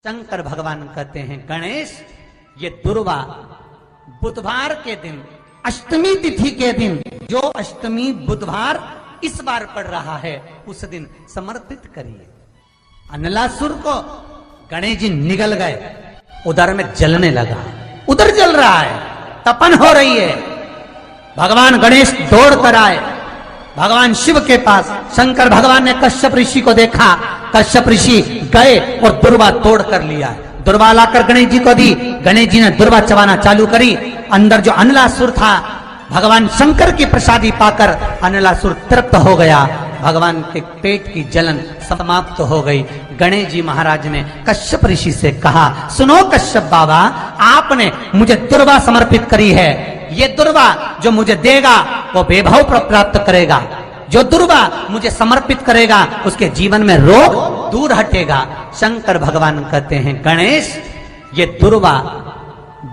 शंकर भगवान कहते हैं गणेश, ये दुर्वा बुधवार के दिन अष्टमी तिथि के दिन, जो अष्टमी बुधवार इस बार पड़ रहा है, उस दिन समर्पित करिए। अनलासुर को गणेश जी निगल गए, उधर में जलने लगा, उधर जल रहा है, तपन हो रही है। भगवान गणेश दौड़ कर आए भगवान शिव के पास। शंकर भगवान ने कश्यप ऋषि को देखा, कश्यप ऋषि गए और दुर्वा तोड़ कर लिया। दुर्वा लाकर गणेश जी को दी, गणेश जी ने दुर्वा चबाना चालू करी। अंदर जो अनलासुर था, भगवान शंकर की प्रसादी पाकर अनलासुर तृप्त हो गया, भगवान के पेट की जलन समाप्त हो गई। गणेश जी महाराज ने कश्यप ऋषि से कहा, सुनो कश्यप बाबा, आपने मुझे दुर्वा समर्पित करी है, ये दुर्वा जो मुझे देगा वो वैभव प्राप्त करेगा, जो दुर्वा मुझे समर्पित करेगा उसके जीवन में रोग दूर हटेगा। शंकर भगवान कहते हैं गणेश, ये दुर्वा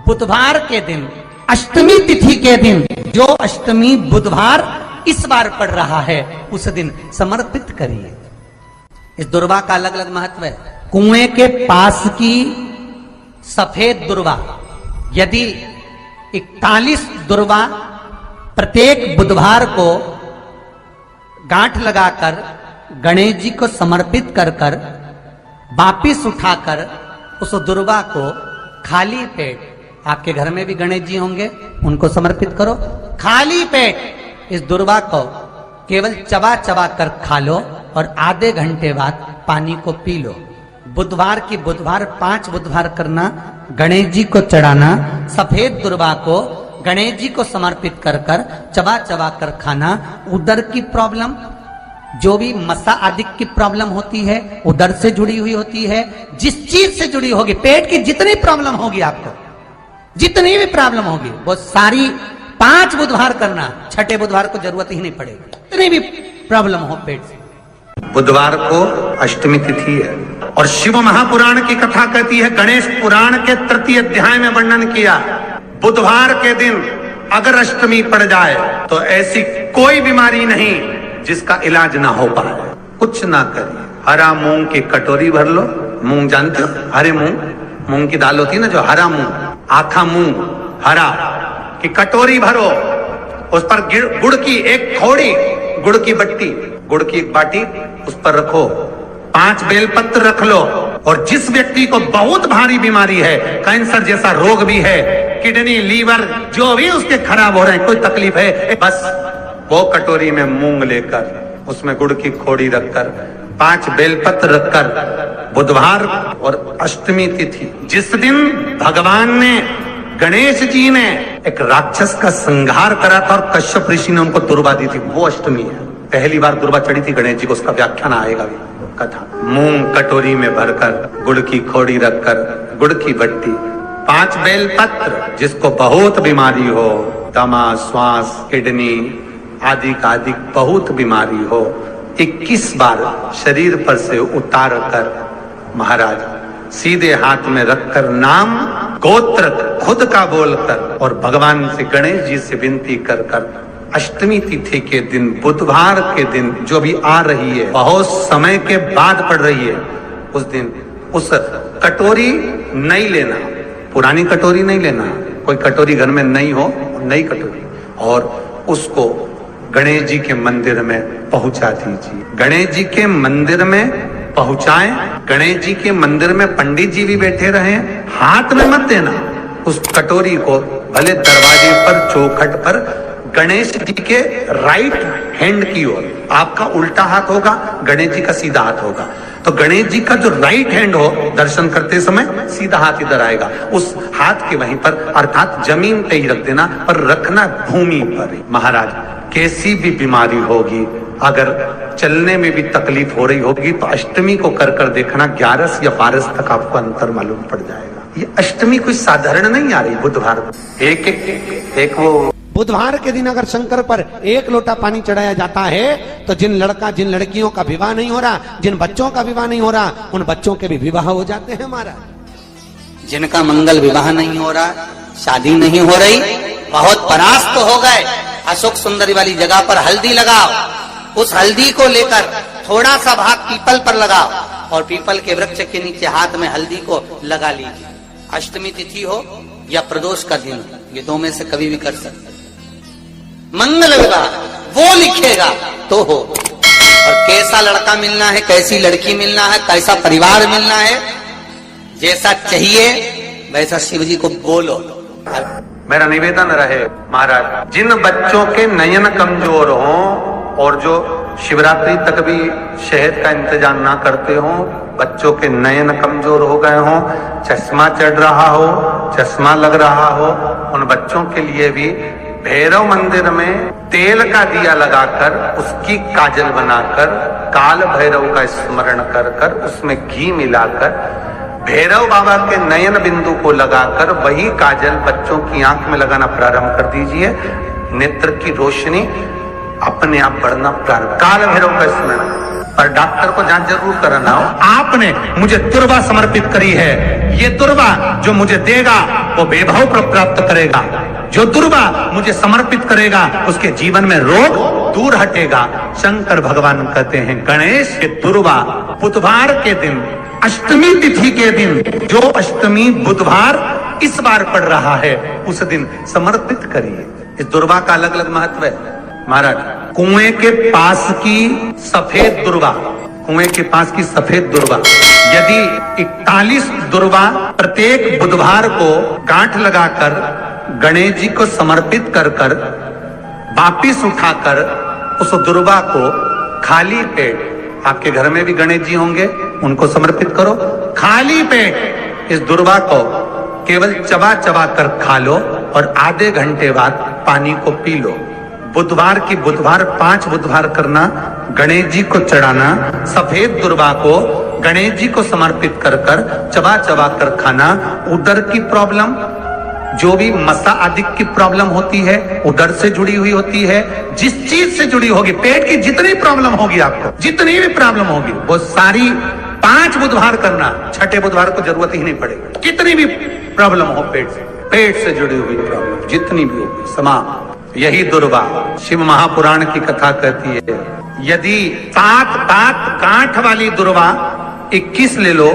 बुधवार के दिन अष्टमी तिथि के दिन, जो अष्टमी बुधवार इस बार पड़ रहा है, उस दिन समर्पित करिए। इस दुर्वा का अलग अलग महत्व है। कुएं के पास की सफेद दुर्वा, यदि 41 दुर्वा प्रत्येक बुधवार को गांठ लगाकर गणेश जी को समर्पित कर कर वापिस उठाकर उस दुर्वा को खाली पेट, आपके घर में भी गणेश जी होंगे, उनको समर्पित करो। खाली पेट इस दुर्वा को केवल चबा चबा कर खा लो और आधे घंटे बाद पानी को पी लो। बुधवार की बुधवार 5 बुधवार करना, गणेश जी को चढ़ाना, सफेद दुर्वा को गणेश जी को समर्पित कर कर चबा चबा कर खाना। उदर की प्रॉब्लम, जो भी मसा आदि की प्रॉब्लम होती है, उदर से जुड़ी हुई होती है, जिस चीज से जुड़ी होगी, पेट की जितनी प्रॉब्लम होगी, आपको जितनी भी प्रॉब्लम होगी, वो सारी 5 बुधवार करना, छठे बुधवार को जरूरत ही नहीं पड़ेगी, जितनी भी प्रॉब्लम हो पेट से। बुधवार को अष्टमी तिथि है और शिव महापुराण की कथा कहती है, गणेश पुराण के 3 अध्याय में वर्णन किया, बुधवार के दिन अगर अष्टमी पड़ जाए तो ऐसी कोई बीमारी नहीं जिसका इलाज ना हो पाए। कुछ ना करिए, हरा मूंग की कटोरी भर लो, मूंग जानते हो, हरे मूंग की दाल होती है ना, जो हरा मूंग, आखा मूंग हरा की कटोरी भरो, उस पर गुड़ की एक थोड़ी, गुड़ की बट्टी, गुड़ की एक बाटी उस पर रखो, 5 बेलपत्र रख लो, और जिस व्यक्ति को बहुत भारी बीमारी है, कैंसर जैसा रोग भी है, किडनी लीवर जो भी उसके खराब हो रहे हैं, कोई तकलीफ है, बस वो कटोरी में मूंग लेकर उसमें गुड़ की खोड़ी रखकर 5 बेलपत्र रखकर, बुधवार और अष्टमी तिथि जिस दिन भगवान ने, गणेश जी ने एक राक्षस का संहार करा था और कश्यप ऋषि ने उनको दुर्वा दी थी, वो अष्टमी है। पहली बार दुर्वा चढ़ी थी गणेश जी को, उसका व्याख्यान आएगा भी कथा। मूंग कटोरी में भरकर, गुड़ की खोड़ी रखकर, गुड़ की बट्टी, 5 बेलपत्र, जिसको बहुत बीमारी हो, दमा, श्वास, किडनी आदि का आदि बहुत बीमारी हो, 21 बार शरीर पर से उतार कर महाराज सीधे हाथ में रखकर नाम गोत्र खुद का बोलकर और भगवान से, गणेश जी से विनती कर कर अष्टमी तिथि के दिन, बुधवार के दिन जो भी आ रही है, बहुत समय के बाद पड़ रही है, उस दिन उस कटोरी नहीं लेना, पुरानी कटोरी नहीं लेना, कोई कटोरी घर में नहीं हो, नई कटोरी, और उसको गणेश जी के मंदिर में पहुंचा दीजिए। गणेश जी के मंदिर में पहुंचाएं, गणेश जी के मंदिर में पंडित जी भी बैठे रहे, हाथ में मत देना उस कटोरी को, भले दरवाजे पर, चौखट पर, गणेश जी के राइट हैंड की ओर, आपका उल्टा हाथ होगा, गणेश जी का सीधा हाथ होगा, तो गणेश जी का जो राइट हैंड हो, दर्शन करते समय सीधा हाथ इधर आएगा, उस हाथ के वहीं पर, अर्थात जमीन पे ही रख देना, पर रखना भूमि पर ही। महाराज कैसी भी बीमारी होगी, अगर चलने में भी तकलीफ हो रही होगी, तो अष्टमी को कर कर देखना, 11 या 12 तक आपको अंतर मालूम पड़ जाएगा। ये अष्टमी कोई साधारण नहीं आ रही, बुधवार एक वो बुधवार के दिन अगर शंकर पर 1 लोटा पानी चढ़ाया जाता है, तो जिन लड़कियों का विवाह नहीं हो रहा, जिन बच्चों का विवाह नहीं हो रहा, उन बच्चों के भी विवाह हो जाते हैं। हमारा जिनका मंगल विवाह नहीं हो रहा, शादी नहीं हो रही, बहुत परास्त हो गए, अशोक सुंदरी वाली जगह पर हल्दी लगाओ, उस हल्दी को लेकर थोड़ा सा भाग पीपल पर लगाओ, और पीपल के वृक्ष के नीचे हाथ में हल्दी को लगा लीजिए। अष्टमी तिथि हो या प्रदोष का दिन हो, ये दो में से कभी भी कर सकते। मंगल विवाह वो लिखेगा तो हो। और कैसा लड़का मिलना है, कैसी लड़की मिलना है, कैसा परिवार मिलना है, जैसा चाहिए वैसा शिव जी को बोलो। मेरा निवेदन रहे महाराज, जिन बच्चों के नयन कमजोर हों और जो शिवरात्रि तक भी शहद का इंतजाम ना करते हों, बच्चों के नयन कमजोर हो गए हों, चश्मा चढ़ रहा हो, चश्मा लग रहा हो, उन बच्चों के लिए भी भैरव मंदिर में तेल का दिया लगाकर उसकी काजल बनाकर काल भैरव का स्मरण कर कर उसमें घी मिलाकर भैरव बाबा के नयन बिंदु को लगाकर वही काजल बच्चों की आंख में लगाना प्रारंभ कर दीजिए। नेत्र की रोशनी अपने आप बढ़ना प्रारंभ, काल भैरव का स्मरण। पर डॉक्टर को जांच जरूर कराना हो। आपने मुझे दुर्वा समर्पित करी है, ये दुर्वा जो मुझे देगा वो वैभव प्राप्त करेगा, जो दुर्वा मुझे समर्पित करेगा उसके जीवन में रोग दूर हटेगा। शंकर भगवान कहते हैं गणेश के दुर्वा बुधवार के दिन, अष्टमी तिथि के दिन, जो अष्टमी बुधवार इस बार पड़ रहा है उस दिन समर्पित करिए। इस दुर्वा का अलग अलग महत्व है महाराज। कुएं के पास की सफेद दुर्वा, कुएं के पास की सफेद दुर्वा, यदि 41 दुर्वा प्रत्येक बुधवार को गांठ लगाकर गणेश जी को समर्पित कर कर वापिस उठाकर उस दुर्वा को खाली पेट, आपके घर में भी गणेश जी होंगे उनको समर्पित करो, खाली पेट इस दुर्वा को केवल चबा चबा कर खा लो और आधे घंटे बाद पानी को पी लो। बुधवार की बुधवार 5 बुधवार करना, गणेश जी को चढ़ाना, सफेद दुर्वा को गणेश जी को समर्पित कर कर चबा चबा कर खाना। उदर की प्रॉब्लम, जो भी मसा आदि की प्रॉब्लम होती है उदर से जुड़ी हुई होती है, जिस चीज से जुड़ी होगी, पेट की जितनी प्रॉब्लम होगी आपको, जितनी भी प्रॉब्लम होगी वो सारी 5 बुधवार करना, छठे बुधवार को जरूरत ही नहीं पड़ेगी। कितनी भी प्रॉब्लम हो पेट से जुड़ी हुई प्रॉब्लम जितनी भी होगी समाप्त। यही दुर्वा शिव महापुराण की कथा कहती है। यदि 7 गांठ वाली दुर्वा 21 ले लो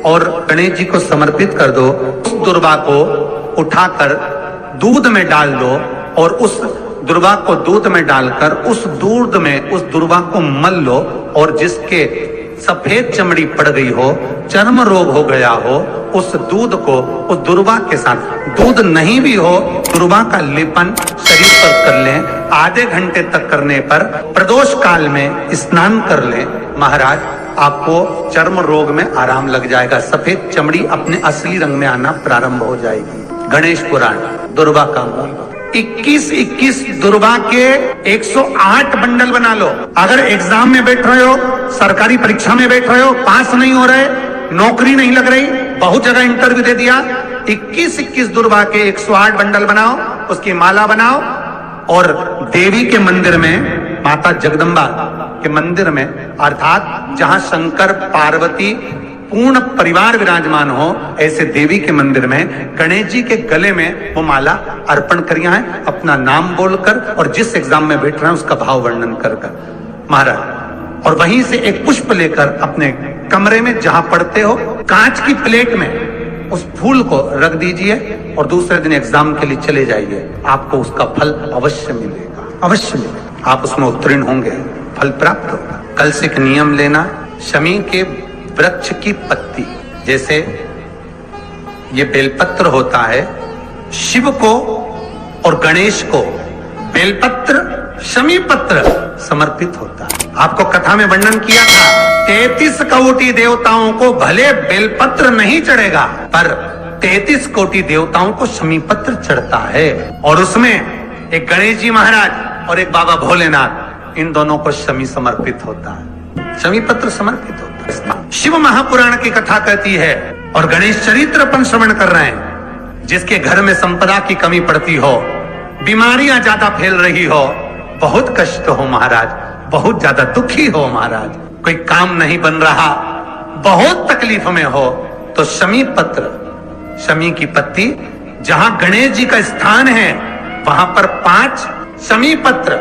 और गणेश जी को समर्पित कर दो, उस दुर्वा को उठाकर दूध में डाल दो और उस दुर्वा को दूध में डालकर उस दूध में उस दुर्वा को मल लो, और जिसके सफेद चमड़ी पड़ गई हो, चर्म रोग हो गया हो, उस दूध को उस दुर्वा के साथ, दूध नहीं भी हो दुर्वा का लेपन शरीर पर कर लें। आधे घंटे तक करने पर प्रदोष काल में स्नान कर लें महाराज, आपको चर्म रोग में आराम लग जाएगा, सफेद चमड़ी अपने असली रंग में आना प्रारंभ हो जाएगी। गणेश पुराण दुर्वा का मूल 21 दुर्वा के 108 बंडल बना लो। अगर एग्जाम में बैठ रहे हो, सरकारी परीक्षा में बैठ रहे हो, पास नहीं हो रहे, नौकरी नहीं लग रही, बहुत जगह इंटरव्यू दे दिया, 21 दुर्वा के 108 बंडल बनाओ, उसकी माला बनाओ और देवी के मंदिर में, माता जगदम्बा के मंदिर में, अर्थात जहां शंकर पार्वती पूर्ण परिवार विराजमान हो, ऐसे देवी के मंदिर में गणेश जी के गले में वो माला अर्पण करिया है, अपना नाम बोलकर और जिस एग्जाम में बैठ रहे हैं उसका भाव वर्णन कर महाराज। और वहीं से एक पुष्प लेकर अपने कमरे में जहां पढ़ते हो कांच की प्लेट में उस फूल को रख दीजिए और दूसरे दिन एग्जाम के लिए चले जाइए, आपको उसका फल अवश्य मिलेगा, अवश्य मिलेगा, आप उसमें उत्तीर्ण होंगे, फल प्राप्त होगा। कल से एक नियम लेना, शमी के वृक्ष की पत्ती, जैसे ये बेलपत्र होता है, शिव को और गणेश को बेलपत्र, शमी पत्र समर्पित होता है। आपको कथा में वर्णन किया था, 33 कोटि देवताओं को भले बेलपत्र नहीं चढ़ेगा, पर 33 कोटि देवताओं को शमी पत्र चढ़ता है। और उसमें एक गणेश जी महाराज और एक बाबा भोलेनाथ, इन दोनों को शमी समर्पित होता है, शमी पत्र समर्पित होता है। शिव महापुराण की कथा कहती है और गणेश चरित्र अपन श्रवण कर रहे हैं। जिसके घर में संपदा की कमी पड़ती हो, बीमारियां ज्यादा फैल रही हो, बहुत कष्ट हो महाराज, बहुत ज्यादा दुखी हो महाराज, कोई काम नहीं बन रहा, बहुत तकलीफ में हो, तो शमी पत्र, शमी की पत्ती, जहां गणेश जी का स्थान है वहां पर 5 शमी पत्र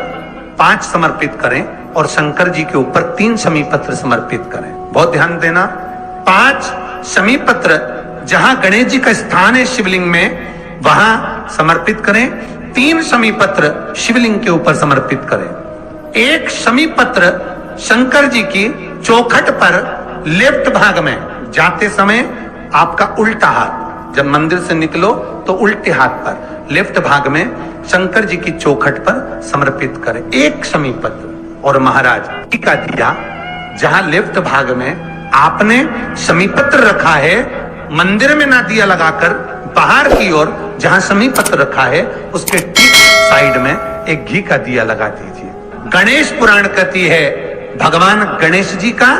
5 समर्पित करें और शंकर जी के ऊपर 3 शमी पत्र समर्पित करें। बहुत ध्यान देना, 5 शमी पत्र जहां गणेश जी का स्थान है शिवलिंग में वहां समर्पित करें। 3 शमी पत्र शिवलिंग के ऊपर समर्पित करें। 1 शमी पत्र शंकर जी की चौखट पर लेफ्ट भाग में जाते समय आपका उल्टा हाथ, जब मंदिर से निकलो तो उल्टे हाथ पर लेफ्ट भाग में शंकर जी की चौखट पर समर्पित करें 1 शमी पत्र। और महाराज टीका दिया, जहां लेफ्ट भाग में आपने शमी पत्र रखा है, मंदिर में ना दिया लगाकर बाहर की ओर जहां शमी पत्र रखा है उसके ठीक साइड में एक घी का दिया लगा दीजिए। गणेश पुराण कहती है भगवान गणेश जी का,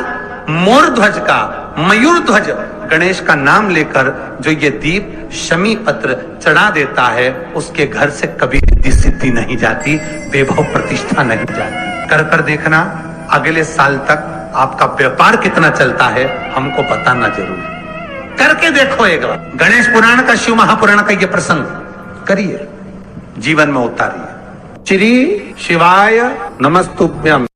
मोर ध्वज का, मयूर ध्वज गणेश का नाम लेकर जो ये दीप शमी पत्र चढ़ा देता है उसके घर से कभी रिद्धि सिद्धि नहीं जाती, वैभव प्रतिष्ठा नहीं जाती। कर देखना, अगले साल तक आपका व्यापार कितना चलता है हमको बताना जरूर। करके देखो एक बार, गणेश पुराण का, शिव महापुराण का ये प्रसंग करिए, जीवन में उतारिए। श्री शिवाय नमस्तुभ्यम।